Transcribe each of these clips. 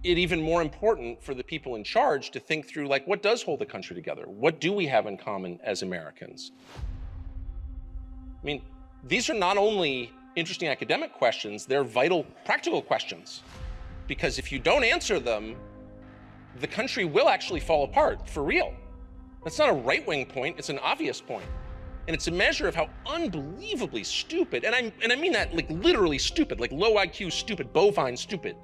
it even more important for the people in charge to think through, like, what does hold the country together? What do we have in common as Americans? I mean, these are not only interesting academic questions, they're vital practical questions. Because if you don't answer them, the country will actually fall apart, for real. That's not a right-wing point, it's an obvious point. And it's a measure of how unbelievably stupid, and I mean that like literally stupid, like low IQ stupid, bovine stupid,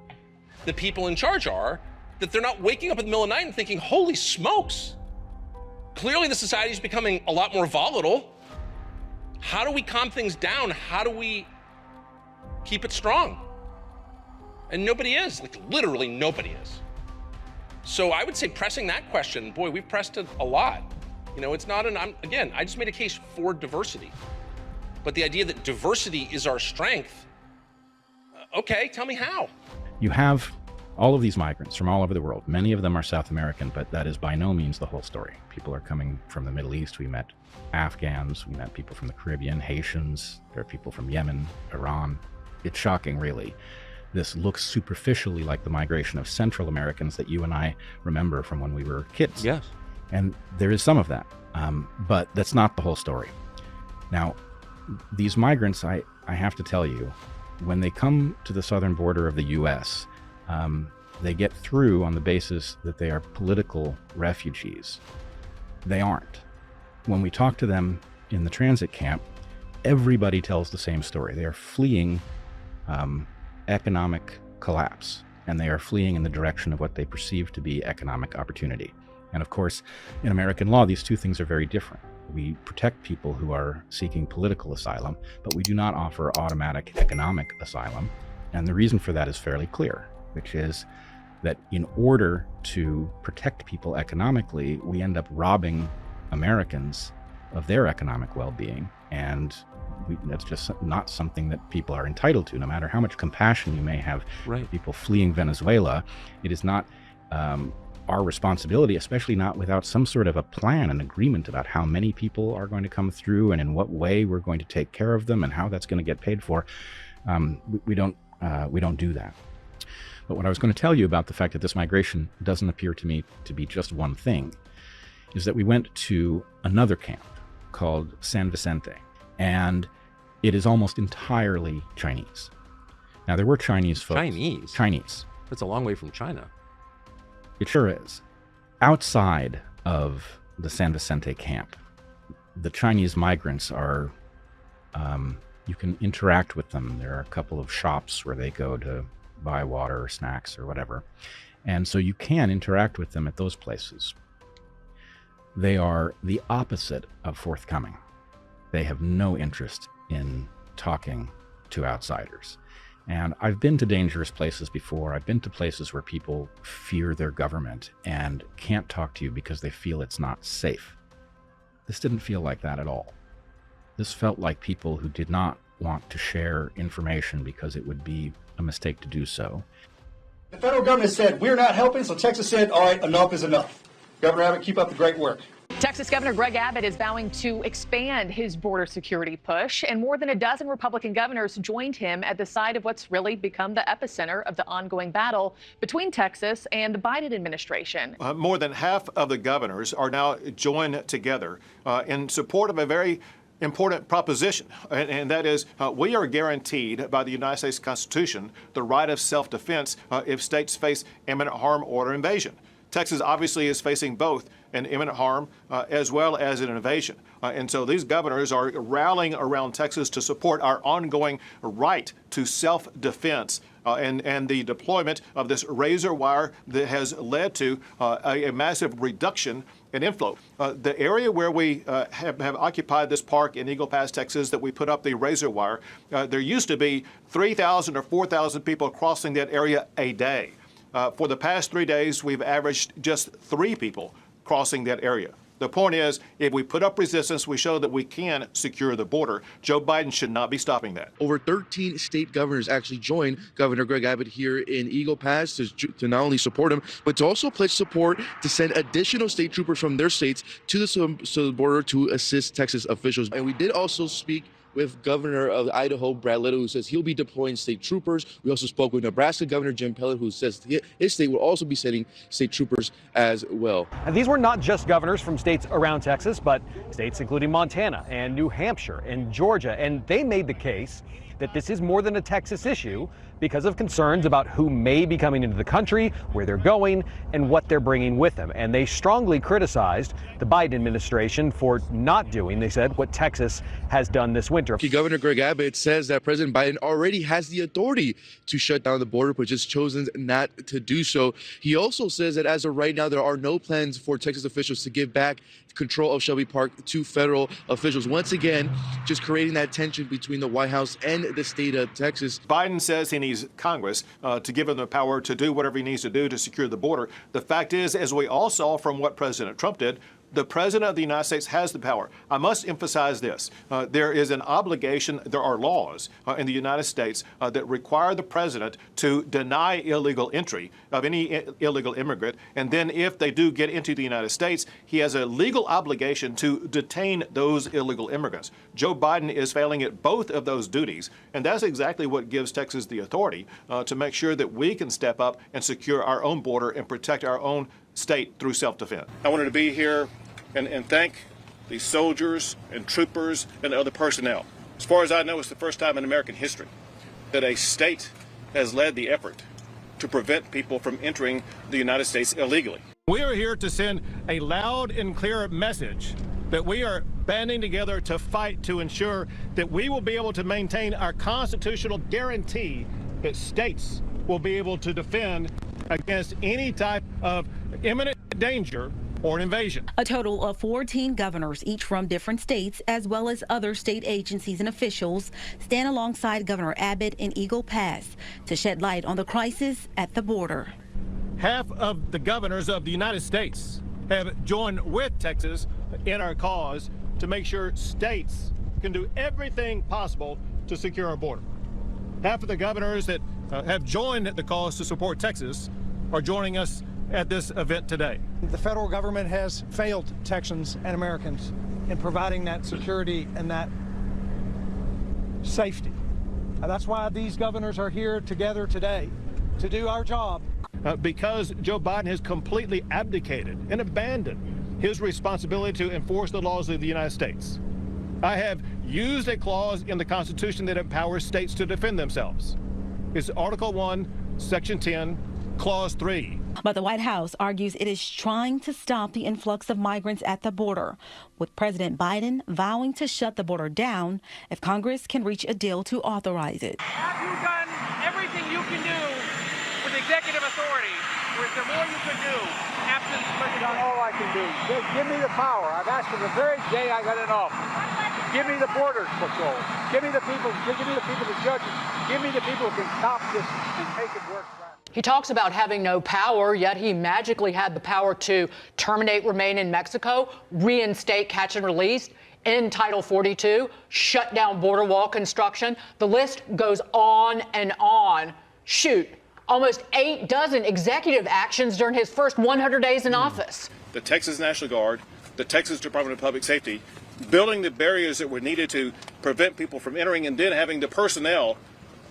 the people in charge are, that they're not waking up in the middle of the night and thinking, holy smokes, clearly the society is becoming a lot more volatile. How do we calm things down? How do we keep it strong? And nobody is, like literally nobody is. So I would say pressing that question, boy, we've pressed it a lot. You know, it's not again, I just made a case for diversity. But the idea that diversity is our strength, okay, tell me how. You have all of these migrants from all over the world. Many of them are South American, but that is by no means the whole story. People are coming from the Middle East. We met Afghans, we met people from the Caribbean, Haitians, there are people from Yemen, Iran. It's shocking, really. This looks superficially like the migration of Central Americans that you and I remember from when we were kids. Yes. And there is some of that, but that's not the whole story. Now, these migrants, I have to tell you, when they come to the southern border of the U.S., they get through on the basis that they are political refugees. They aren't. When we talk to them in the transit camp, everybody tells the same story. They are fleeing economic collapse, and they are fleeing in the direction of what they perceive to be economic opportunity. And of course, in American law, these two things are very different. We protect people who are seeking political asylum, but we do not offer automatic economic asylum. And the reason for that is fairly clear, which is that in order to protect people economically, we end up robbing Americans of their economic well-being. And that's just not something that people are entitled to, no matter how much compassion you may have for people fleeing Venezuela. It is not our responsibility, especially not without some sort of a plan, an agreement about how many people are going to come through and in what way we're going to take care of them and how that's going to get paid for. We don't do that. But what I was going to tell you about the fact that this migration doesn't appear to me to be just one thing is that we went to another camp called San Vicente, and it is almost entirely Chinese. Now, there were Chinese folks. Chinese. That's a long way from China. It sure is. Outside of the San Vicente camp, the Chinese migrants are, you can interact with them. There are a couple of shops where they go to buy water or snacks or whatever. And so you can interact with them at those places. They are the opposite of forthcoming. They have no interest in talking to outsiders. And I've been to dangerous places before. I've been to places where people fear their government and can't talk to you because they feel it's not safe. This didn't feel like that at all. This felt like people who did not want to share information because it would be a mistake to do so. The federal government said, we're not helping, so Texas said, all right, enough is enough. Governor Abbott, keep up the great work. Texas Governor Greg Abbott is vowing to expand his border security push, and more than a dozen Republican governors joined him at the site of what's really become the epicenter of the ongoing battle between Texas and the Biden administration. More than half of the governors are now joined together in support of a very important proposition, and that is we are guaranteed by the United States Constitution the right of self-defense if states face imminent harm or invasion. Texas obviously is facing both an imminent harm as well as an invasion. And so these governors are rallying around Texas to support our ongoing right to self-defense and the deployment of this razor wire that has led to a massive reduction in inflow. The area where we have occupied this park in Eagle Pass, Texas, that we put up the razor wire, there used to be 3,000 or 4,000 people crossing that area a day. For the past 3 days, we've averaged just 3 people crossing that area. The point is, if we put up resistance, we show that we can secure the border. Joe Biden should not be stopping that. Over 13 state governors actually joined Governor Greg Abbott here in Eagle Pass to not only support him, but to also pledge support to send additional state troopers from their states to the border to assist Texas officials. And we did also speak with Governor of Idaho, Brad Little, who says he'll be deploying state troopers. We also spoke with Nebraska Governor Jim Pellett, who says his state will also be sending state troopers as well. And these were not just governors from states around Texas, but states including Montana and New Hampshire and Georgia. And they made the case that this is more than a Texas issue because of concerns about who may be coming into the country, where they're going, and what they're bringing with them. And they strongly criticized the Biden administration for not doing, they said, what Texas has done this winter. Governor Greg Abbott says that President Biden already has the authority to shut down the border, but just chosen not to do so. He also says that as of right now, there are no plans for Texas officials to give back control of Shelby Park to federal officials. Once again, just creating that tension between the White House and the state of Texas. Biden says he needs Congress to give him the power to do whatever he needs to do to secure the border. The fact is, as we all saw from what President Trump did, the President of the United States has the power. I must emphasize this. There is an obligation, there are laws in the United States that require the President to deny illegal entry of any illegal immigrant. And then if they do get into the United States, he has a legal obligation to detain those illegal immigrants. Joe Biden is failing at both of those duties. And that's exactly what gives Texas the authority to make sure that we can step up and secure our own border and protect our own state through self-defense. I wanted to be here and thank the soldiers and troopers and other personnel. As far as I know, it's the first time in American history that a state has led the effort to prevent people from entering the United States illegally. We are here to send a loud and clear message that we are banding together to fight to ensure that we will be able to maintain our constitutional guarantee that states will be able to defend against any type of imminent danger or an invasion. A total of 14 governors, each from different states, as well as other state agencies and officials, stand alongside Governor Abbott in Eagle Pass to shed light on the crisis at the border. Half of the governors of the United States have joined with Texas in our cause to make sure states can do everything possible to secure our border. Half of the governors that have joined the cause to support Texas are joining us at this event today. The federal government has failed Texans and Americans in providing that security and that safety. That's why these governors are here together today to do our job. Because Joe Biden has completely abdicated and abandoned his responsibility to enforce the laws of the United States. I have used a clause in the Constitution that empowers states to defend themselves. It's Article 1, Section 10, Clause 3. But the White House argues it is trying to stop the influx of migrants at the border, with President Biden vowing to shut the border down if Congress can reach a deal to authorize it. Have you done everything you can do with executive authority, or is there more you can do absent President? All I can do. Give me the power. I've asked for the very day I got in office. Give me the border patrol. Give me the people. Give me the people, the judges. Give me the people who can stop this and make it work. He talks about having no power, yet he magically had the power to terminate remain in Mexico, reinstate catch and release, end Title 42, shut down border wall construction. The list goes on and on. Shoot, almost 8 dozen executive actions during his first 100 days in office. The Texas National Guard, the Texas Department of Public Safety, building the barriers that were needed to prevent people from entering, and then having the personnel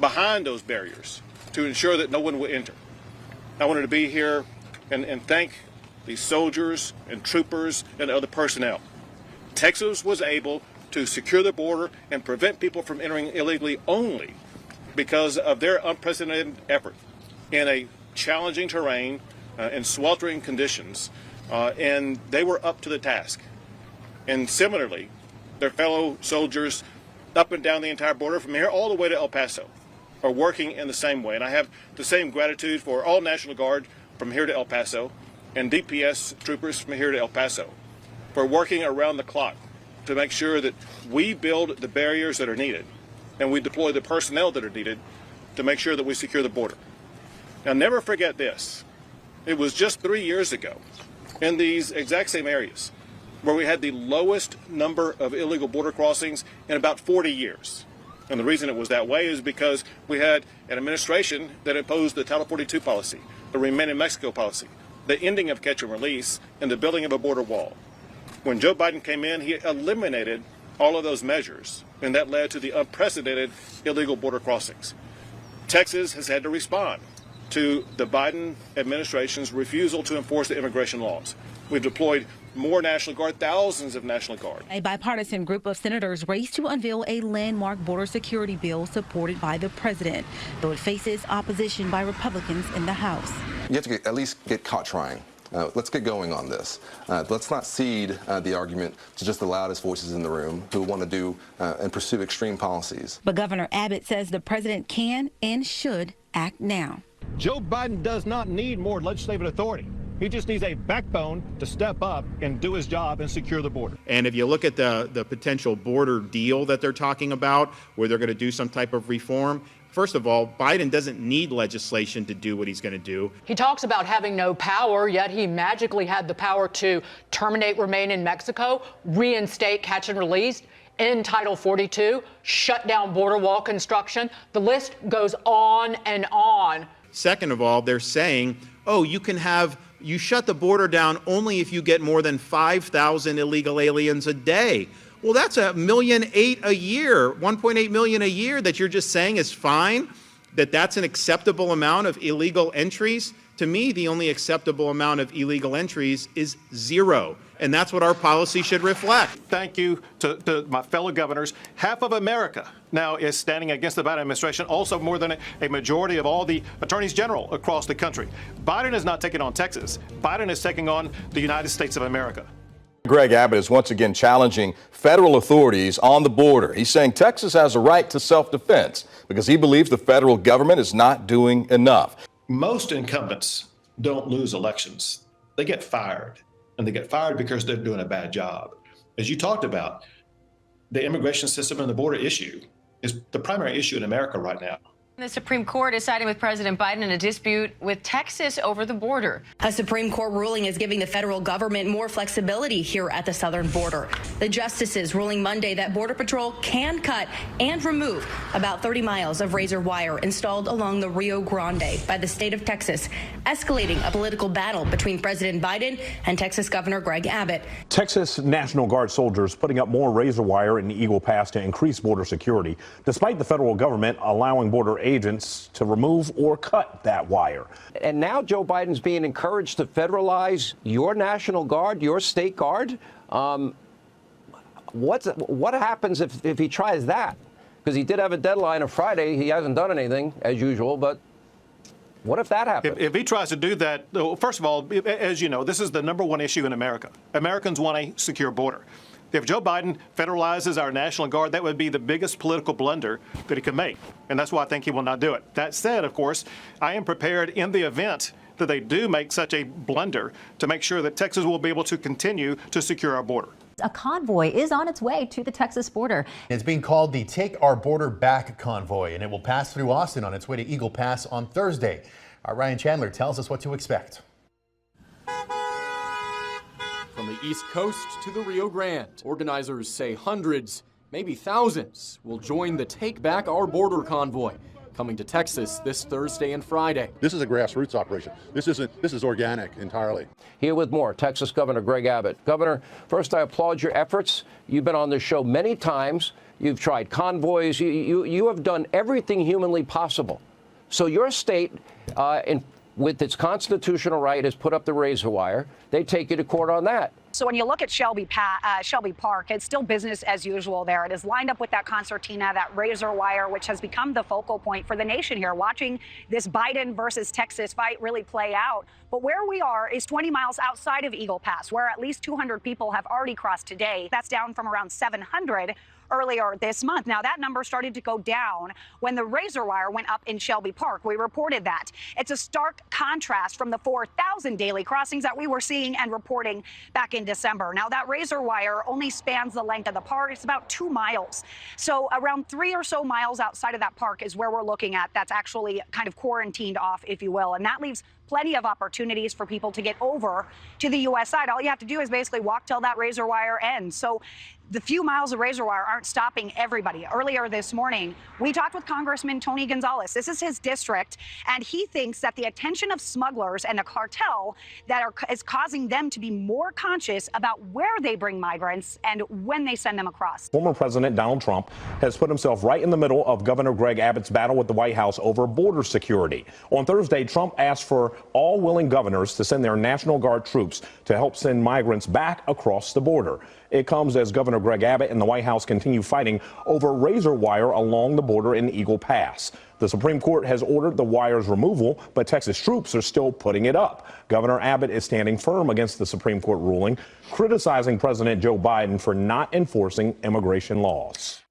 behind those barriers to ensure that no one would enter. I wanted to be here and thank the soldiers and troopers and other personnel. Texas was able to secure the border and prevent people from entering illegally only because of their unprecedented effort in a challenging terrain and sweltering conditions, and they were up to the task. And similarly, their fellow soldiers up and down the entire border from here all the way to El Paso are working in the same way. And I have the same gratitude for all National Guard from here to El Paso and DPS troopers from here to El Paso for working around the clock to make sure that we build the barriers that are needed and we deploy the personnel that are needed to make sure that we secure the border. Now, never forget this. It was just 3 years ago in these exact same areas where we had the lowest number of illegal border crossings in about 40 years. And the reason it was that way is because we had an administration that imposed the Title 42 policy, the Remain in Mexico policy, the ending of catch and release, and the building of a border wall. When Joe Biden came in, he eliminated all of those measures, and that led to the unprecedented illegal border crossings. Texas has had to respond to the Biden administration's refusal to enforce the immigration laws. We've deployed more National Guard, thousands of National Guard. A bipartisan group of senators raced to unveil a landmark border security bill supported by the president, though it faces opposition by Republicans in the House. You have to at least get caught trying. Let's get going on this. Let's not cede the argument to just the loudest voices in the room who want to do and pursue extreme policies. But Governor Abbott says the president can and should act now. Joe Biden does not need more legislative authority. He just needs a backbone to step up and do his job and secure the border. And if you look at the potential border deal that they're talking about, where they're going to do some type of reform, first of all, Biden doesn't need legislation to do what he's going to do. He talks about having no power, yet he magically had the power to terminate remain in Mexico, reinstate catch and release, end Title 42, shut down border wall construction. The list goes on and on. Second of all, they're saying, oh, you shut the border down only if you get more than 5,000 illegal aliens a day. Well, that's 1.8 million a year, 1.8 million a year that you're just saying is fine, that's an acceptable amount of illegal entries. To me, the only acceptable amount of illegal entries is 0. And that's what our policy should reflect. Thank you to my fellow governors. Half of America now is standing against the Biden administration, also more than a majority of all the attorneys general across the country. Biden is not taking on Texas. Biden is taking on the United States of America. Greg Abbott is once again challenging federal authorities on the border. He's saying Texas has a right to self-defense because he believes the federal government is not doing enough. Most incumbents don't lose elections. They get fired. And they get fired because they're doing a bad job. As you talked about, the immigration system and the border issue is the primary issue in America right now. The Supreme Court is siding with President Biden in a dispute with Texas over the border. A Supreme Court ruling is giving the federal government more flexibility here at the southern border. The justices ruling Monday that Border Patrol can cut and remove about 30 miles of razor wire installed along the Rio Grande by the state of Texas, escalating a political battle between President Biden and Texas Governor Greg Abbott. Texas National Guard soldiers putting up more razor wire in Eagle Pass to increase border security, despite the federal government allowing border agents to remove or cut that wire. And now Joe Biden's being encouraged to federalize your National Guard, your state guard. What happens if he tries that? Because he did have a deadline of Friday. He hasn't done anything, as usual, but what if that happens? If he tries to do that, first of all, as you know, this is the #1 issue in America. Americans want a secure border. If Joe Biden federalizes our National Guard, that would be the biggest political blunder that he could make. And that's why I think he will not do it. That said, of course, I am prepared in the event that they do make such a blunder to make sure that Texas will be able to continue to secure our border. A convoy is on its way to the Texas border. It's being called the Take Our Border Back convoy, and it will pass through Austin on its way to Eagle Pass on Thursday. Our Ryan Chandler tells us what to expect. From the East Coast to the Rio Grande, organizers say hundreds, maybe thousands, will join the Take Back Our Border convoy, coming to Texas this Thursday and Friday. This is a grassroots operation. This is organic entirely. Here with more, Texas Governor Greg Abbott. Governor, first I applaud your efforts. You've been on this show many times. You've tried convoys. You have done everything humanly possible. So your state, with its constitutional right, has put up the razor wire. They take you to court on that. So when you look at Shelby Park, it's still business as usual there. It is lined up with that concertina, that razor wire, which has become the focal point for the nation here, watching this Biden versus Texas fight really play out. But where we are is 20 miles outside of Eagle Pass, where at least 200 people have already crossed today. That's down from around 700 earlier this month. Now, that number started to go down when the razor wire went up in Shelby Park. We reported that. It's a stark contrast from the 4,000 daily crossings that we were seeing and reporting back in December. Now, that razor wire only spans the length of the park. It's about 2 miles. So around 3 or so miles outside of that park is where we're looking at. That's actually kind of quarantined off, if you will. And that leaves plenty of opportunities for people to get over to the U.S. side. All you have to do is basically walk till that razor wire ends. So the few miles of razor wire aren't stopping everybody. Earlier this morning, we talked with Congressman Tony Gonzalez. This is his district, and he thinks that the attention of smugglers and the cartel is causing them to be more conscious about where they bring migrants and when they send them across. Former President Donald Trump has put himself right in the middle of Governor Greg Abbott's battle with the White House over border security. On Thursday, Trump asked for all willing governors to send their National Guard troops to help send migrants back across the border. It comes as Governor Greg Abbott and the White House continue fighting over razor wire along the border in Eagle Pass. The Supreme Court has ordered the wire's removal, but Texas troops are still putting it up. Governor Abbott is standing firm against the Supreme Court ruling, criticizing President Joe Biden for not enforcing immigration laws.